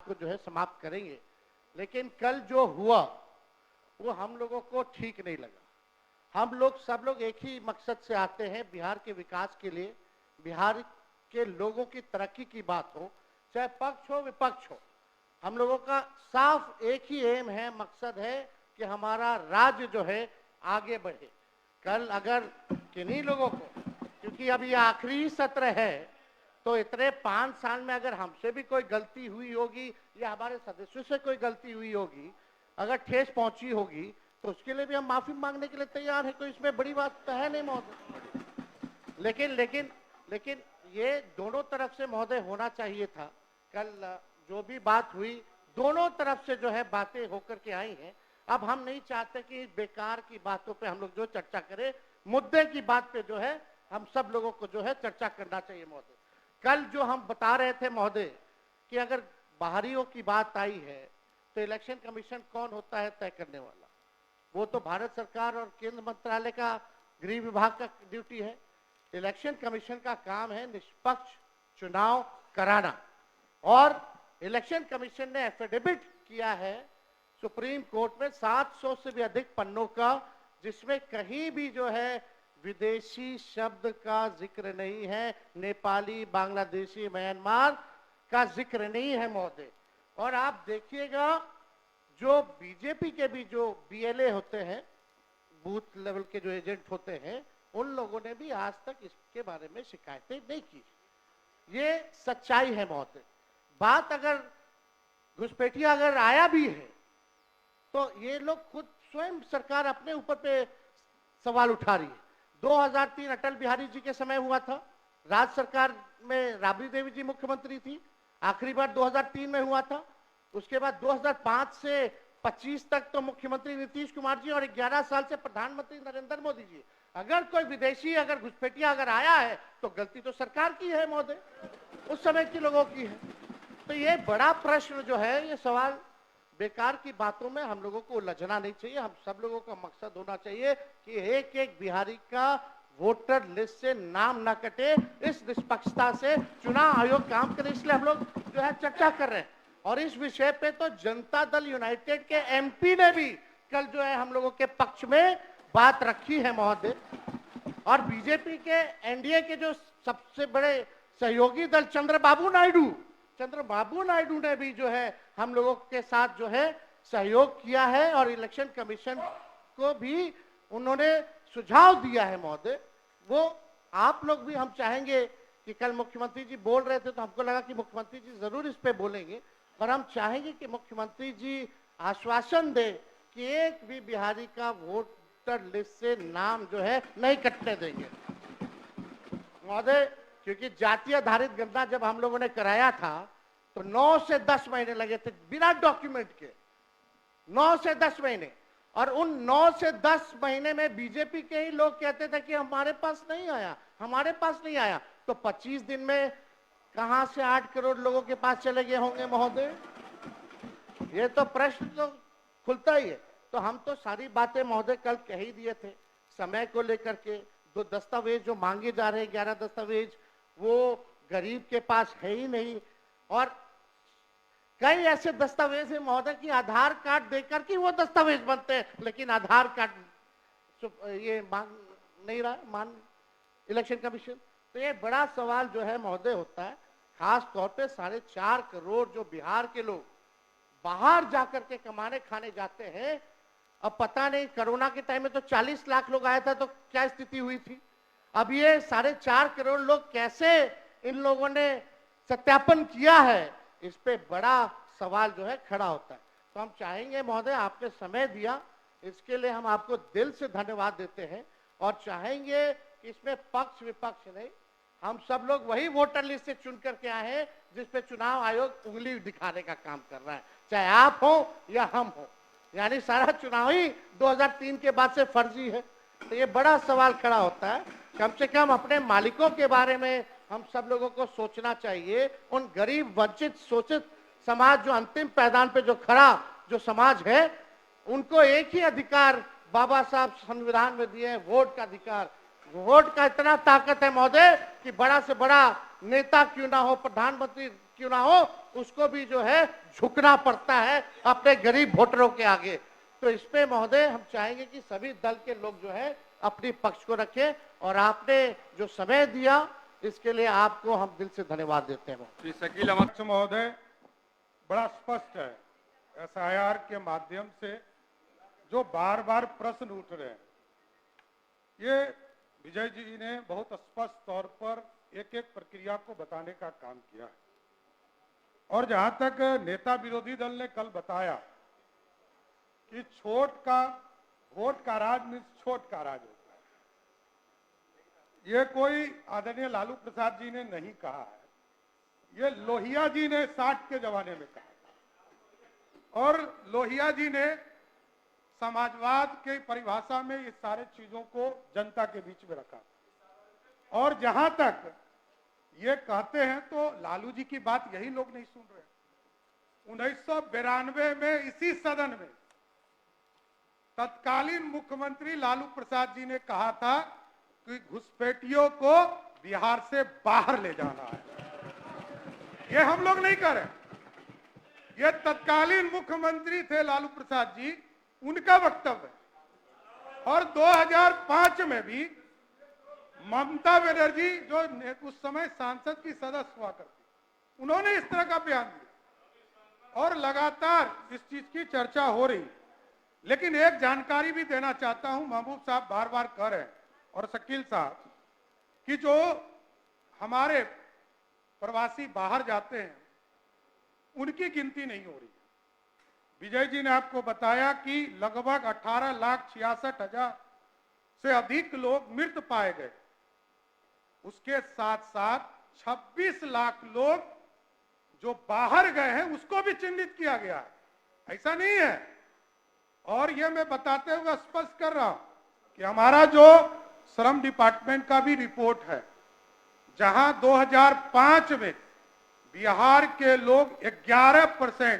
को जो है समाप्त करेंगे, लेकिन कल जो हुआ वो हम लोगों को ठीक नहीं लगा। हम लोग सब लोग एक ही मकसद से आते हैं, बिहार के विकास के लिए, बिहार के लोगों की तरक्की की बात हो, चाहे पक्ष हो विपक्ष हो, हम लोगों का साफ एक ही एम है, मकसद है कि हमारा राज्य जो है आगे बढ़े। कल अगर किन्हीं लोगों को, क्योंकि अब ये आखिरी सत्र है, तो इतने 5 साल में अगर हमसे भी कोई गलती हुई होगी या हमारे सदस्यों से कोई गलती हुई होगी, अगर ठेस पहुंची होगी, तो उसके लिए भी हम माफी मांगने के लिए तैयार हैं। कोई इसमें बड़ी बात तो है नहीं महोदय। लेकिन लेकिन लेकिन ये दोनों तरफ से महोदय होना चाहिए था। कल जो भी बात हुई, दोनों तरफ से जो है बातें होकर के आई हैं। अब हम नहीं चाहते कि बेकार की बातों पे हम लोग जो चर्चा करें, मुद्दे की बात पे जो है हम सब लोगों को जो है चर्चा करना चाहिए महोदय। कल जो हम बता रहे थे महोदय कि अगर बाहरियों की बात आई है तो इलेक्शन कमीशन कौन होता है तय करने वाला? वो तो भारत सरकार और केंद्र मंत्रालय का गृह विभाग का ड्यूटी है। इलेक्शन कमीशन का काम है निष्पक्ष चुनाव कराना, और इलेक्शन कमीशन ने एफिडेविट किया है सुप्रीम कोर्ट में 700 से भी अधिक पन्नों का, जिसमें कहीं भी जो है विदेशी शब्द का जिक्र नहीं है, नेपाली, बांग्लादेशी, म्यांमार का जिक्र नहीं है महोदय। और आप देखिएगा जो बीजेपी के भी जो बीएलए होते हैं, बूथ लेवल के जो एजेंट होते हैं, उन लोगों ने भी आज तक इसके बारे में शिकायतें नहीं की। ये सच्चाई है महोदय। बात अगर घुसपैठिया अगर आया भी है तो ये लोग खुद स्वयं सरकार अपने ऊपर पे सवाल उठा रही है। 2003 अटल बिहारी जी के समय हुआ था, राज्य सरकार में राबड़ी देवी जी मुख्यमंत्री थी, आखिरी बार 2003 में हुआ था। उसके बाद 2005 से 25 तक तो मुख्यमंत्री नीतीश कुमार जी और 11 साल से प्रधानमंत्री नरेंद्र मोदी जी। अगर कोई विदेशी अगर घुसपैठिया अगर आया है तो गलती तो सरकार की है महोदय, उस समय के लोगों की है। तो ये बड़ा प्रश्न जो है, ये सवाल बेकार की बातों में हम लोगों को उलझना नहीं चाहिए। हम सब लोगों का मकसद होना चाहिए कि एक एक बिहारी का वोटर लिस्ट से नाम ना कटे, इस निष्पक्षता से चुनाव आयोग काम करे। इसलिए हम लोग जो है चर्चा कर रहे हैं। और इस विषय पे तो जनता दल यूनाइटेड के एमपी ने भी कल जो है हम लोगों के पक्ष में बात रखी है महोदय। और बीजेपी के एनडीए के जो सबसे बड़े सहयोगी दल चंद्रबाबू नायडू ने भी जो है हम लोगों के साथ जो है सहयोग किया है, और इलेक्शन कमीशन को भी उन्होंने सुझाव दिया है महोदय। वो आप लोग भी, हम चाहेंगे कि कल मुख्यमंत्री जी बोल रहे थे तो हमको लगा कि मुख्यमंत्री जी जरूर इस पे बोलेंगे, और हम चाहेंगे कि मुख्यमंत्री जी आश्वासन दे कि एक भी बिहारी का वोटर लिस्ट से नाम जो है नहीं कटने देंगे महोदय। क्योंकि जाति आधारित गणना जब हम लोगों ने कराया था तो 9 से 10 महीने लगे थे बिना डॉक्यूमेंट के, 9 से 10 महीने। और उन 9 से 10 महीने में बीजेपी के ही लोग कहते थे कि हमारे पास नहीं आया। तो 25 दिन में कहां से 8 करोड़ लोगों के पास चले गए होंगे महोदय? ये तो प्रश्न तो खुलता ही है। तो हम तो सारी बातें महोदय कल कह ही दिए थे। समय को लेकर के 2 दस्तावेज जो मांगे जा रहे हैं, 11 दस्तावेज, वो गरीब के पास है ही नहीं। और कई ऐसे दस्तावेज है महोदय कि आधार कार्ड देकर के वो दस्तावेज बनते हैं, लेकिन आधार कार्ड ये मांग नहीं रहा मान इलेक्शन कमीशन। तो ये बड़ा सवाल जो है महोदय होता है, खास तौर पे 4.5 करोड़ जो बिहार के लोग बाहर जाकर के कमाने खाने जाते हैं। अब पता नहीं कोरोना के टाइम में तो 40 लाख लोग आया था तो क्या स्थिति हुई थी। अब ये 4.5 करोड़ लोग कैसे इन लोगों ने सत्यापन किया है, इस पे बड़ा सवाल जो है खड़ा होता है। तो हम चाहेंगे महोदय, आपने समय दिया इसके लिए हम आपको दिल से धन्यवाद देते हैं, और चाहेंगे कि इसमें पक्ष विपक्ष नहीं, हम सब लोग वही वोटर लिस्ट से चुन करके आए हैं जिसपे चुनाव आयोग उंगली दिखाने का काम कर रहा है, चाहे आप हो या हम हो। यानी सारा चुनाव ही 2003 के बाद से फर्जी है। तो ये बड़ा सवाल खड़ा होता है। कम से कम अपने मालिकों के बारे में हम सब लोगों को सोचना चाहिए। उन गरीब वंचित शोषित समाज जो अंतिम पैदान पे जो खड़ा जो समाज है, उनको एक ही अधिकार बाबा साहब संविधान में दिए हैं, वोट का अधिकार। वोट का इतना ताकत है महोदय कि बड़ा से बड़ा नेता क्यों ना हो, प्रधानमंत्री क्यों ना हो, उसको भी जो है झुकना पड़ता है अपने गरीब वोटरों के आगे। तो इस पे महोदय हम चाहेंगे कि सभी दल के लोग जो है अपनी पक्ष को रखें, और आपने जो समय दिया इसके लिए आपको हम दिल से धन्यवाद देते हैं। श्री शकील अहमद महोदय, बड़ा स्पष्ट है एसआईआर के माध्यम से जो बार बार प्रश्न उठ रहे हैं, ये विजय जी ने बहुत स्पष्ट तौर पर एक एक प्रक्रिया को बताने का काम किया है। और जहां तक नेता विरोधी दल ने कल बताया कि छोट का वोट का राज मीन्स छोट का राज होता है, ये कोई आदरणीय लालू प्रसाद जी ने नहीं कहा है, ये लोहिया जी ने 60 के जमाने में कहा था। और लोहिया जी ने समाजवाद के परिभाषा में ये सारे चीजों को जनता के बीच में रखा। और जहां तक ये कहते हैं तो लालू जी की बात यही लोग नहीं सुन रहे। 1992 में इसी सदन में तत्कालीन मुख्यमंत्री लालू प्रसाद जी ने कहा था कि घुसपैठियों को बिहार से बाहर ले जाना है। ये हम लोग नहीं कर रहे, ये तत्कालीन मुख्यमंत्री थे लालू प्रसाद जी, उनका वक्तव्य है। और 2005 में भी ममता बनर्जी जो उस समय सांसद की सदस्य हुआ करती, उन्होंने इस तरह का बयान दिया और लगातार इस चीज की चर्चा हो रही। लेकिन एक जानकारी भी देना चाहता हूं, महबूब साहब बार बार कह रहे हैं और शकील साहब, कि जो हमारे प्रवासी बाहर जाते हैं उनकी गिनती नहीं हो रही। विजय जी ने आपको बताया कि लगभग 18,66,000 से अधिक लोग मृत पाए गए। उसके साथ साथ 26 लाख लोग जो बाहर गए हैं उसको भी चिन्हित किया गया है। ऐसा नहीं है। और ये मैं बताते हुए स्पष्ट कर रहा हूं कि हमारा जो श्रम डिपार्टमेंट का भी रिपोर्ट है, जहां 2005 में बिहार के लोग 11%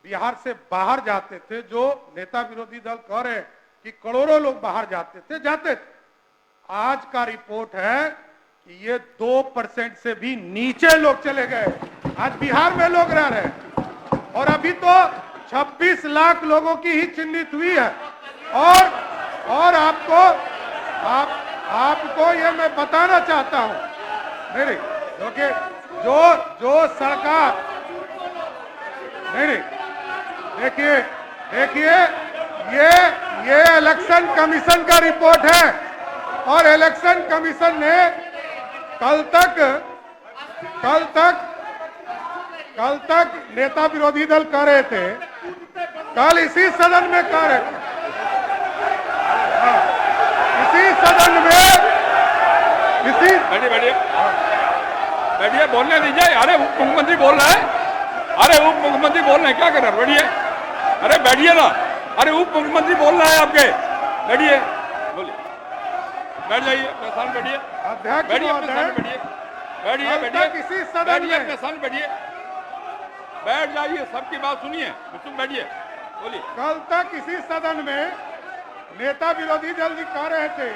बिहार से बाहर जाते थे, जो नेता विरोधी दल कह रहे हैं कि करोड़ों लोग बाहर जाते थे। आज का रिपोर्ट है कि ये 2% से भी नीचे लोग चले गए। आज बिहार में लोग रह रहे हैं और अभी तो 26 लाख लोगों की ही चिन्हित हुई है। और आपको ये मैं बताना चाहता हूं, मेरे क्योंकि जो सरकार, नहीं देखिए ये इलेक्शन कमीशन का रिपोर्ट है और इलेक्शन कमीशन ने कल तक नेता विरोधी दल कह रहे थे, कल इसी सदन में कह रहे थे, इसी सदन में बैठिए, बोलने दीजिए। अरे उप मुख्यमंत्री बोल रहे हैं, अरे उप मुख्यमंत्री बोल रहे हैं, क्या कर रहे हैं? बैठिए, अरे बैठिए ना। अरे उप मुख्यमंत्री बोल रहे हैं आपके, बैठिए, बोलिए, बैठ जाइए अपने स्थान, बैठिए, बैठिए अपने स्थान, बैठिए, किसी सदन में अपने स्थान बैठिए, बैठ जाइए, सबकी बात सुनिए, तुम बैठिए, बोलिए। कल तक इसी सदन में नेता विरोधी दल जी कह रहे थे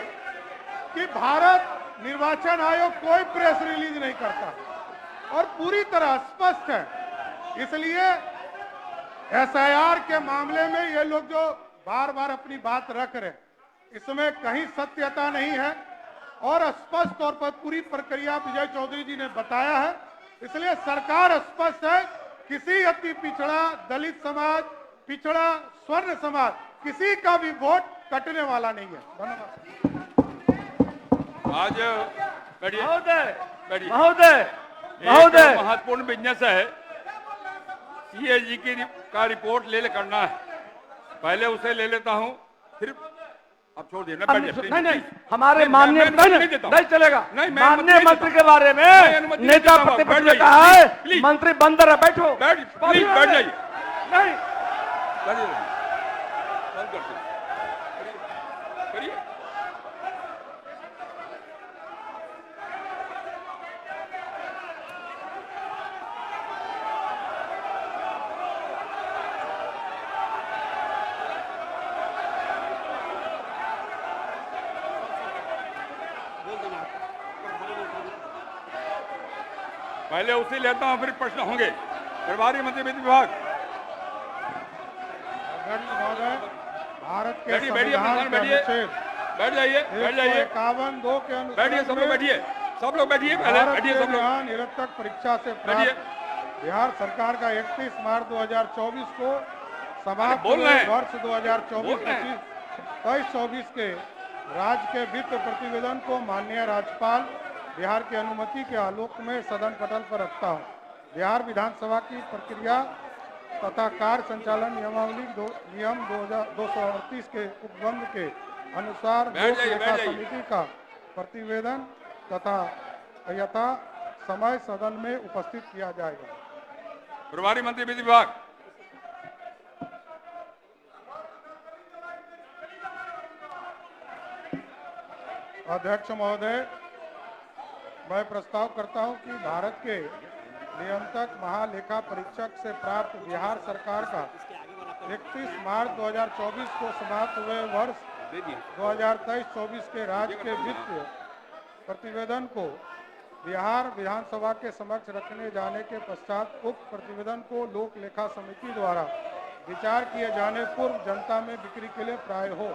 कि भारत निर्वाचन आयोग कोई प्रेस रिलीज नहीं करता, और पूरी तरह स्पष्ट है। इसलिए एसआईआर के मामले में ये लोग जो बार बार अपनी बात रख रहे हैं, इसमें कहीं सत्यता नहीं है और स्पष्ट तौर पर पूरी प्रक्रिया विजय चौधरी जी ने बताया है। इसलिए सरकार स्पष्ट है, किसी अति पिछड़ा, दलित समाज, पिछड़ा, स्वर्ण समाज, किसी का भी वोट कटने वाला नहीं है। धन्यवाद। आज बैठिए, महोदय महत्वपूर्ण बिजनेस है, सीएजी का रिपोर्ट करना है, पहले उसे ले लेता हूं, फिर अब छोड़ दिए। नहीं, हमारे माननीय नहीं चलेगा। माननीय मंत्री के बारे में नेता प्रतिपक्ष ने कहा है मंत्री बंदर है, बैठो, प्लीज बैठ जाइए। नहीं करिए। पहले उसी लेता हूं, फिर प्रश्न होंगे। प्रभारी मंत्री वित्त विभाग। अध्यक्ष महोदय, भारत के बैठिए, संविधान के अनुच्छेद बैठ जाइए, बैठ जाइए, 151(2) के अनुसार बैठिए, सब लोग बैठिए, सब लोग बैठिए, पहले बैठिए सब लोग। निरंतर परीक्षा से बैठिए। प्राप्त बिहार सरकार का 31 मार्च 2024 को समाप्त बोल रहे हैं। वर्ष बोल रहे हैं। 2024 के राज्य के वित्त प्रतिवेदन को माननीय राज्यपाल बिहार की अनुमति के आलोक में सदन पटल पर रखता हूँ। बिहार विधानसभा की प्रक्रिया तथा कार्य संचालन नियमावली नियम 238 के उपबंध के अनुसार लोक लेखा समिति का प्रतिवेदन तथा यथा समय सदन में उपस्थित किया जाएगा। प्रभारी मंत्री वित्त विभाग। अध्यक्ष महोदय, मैं प्रस्ताव करता हूं कि भारत के नियंत्रक महालेखा परीक्षक से प्राप्त बिहार सरकार का 31 मार्च 2024 को समाप्त हुए वर्ष 2023-24 के राज्य के वित्त प्रतिवेदन को बिहार विधानसभा के समक्ष रखने जाने के पश्चात उक्त प्रतिवेदन को लोक लेखा समिति द्वारा विचार किए जाने पूर्व जनता में बिक्री के लिए प्राप्त हो।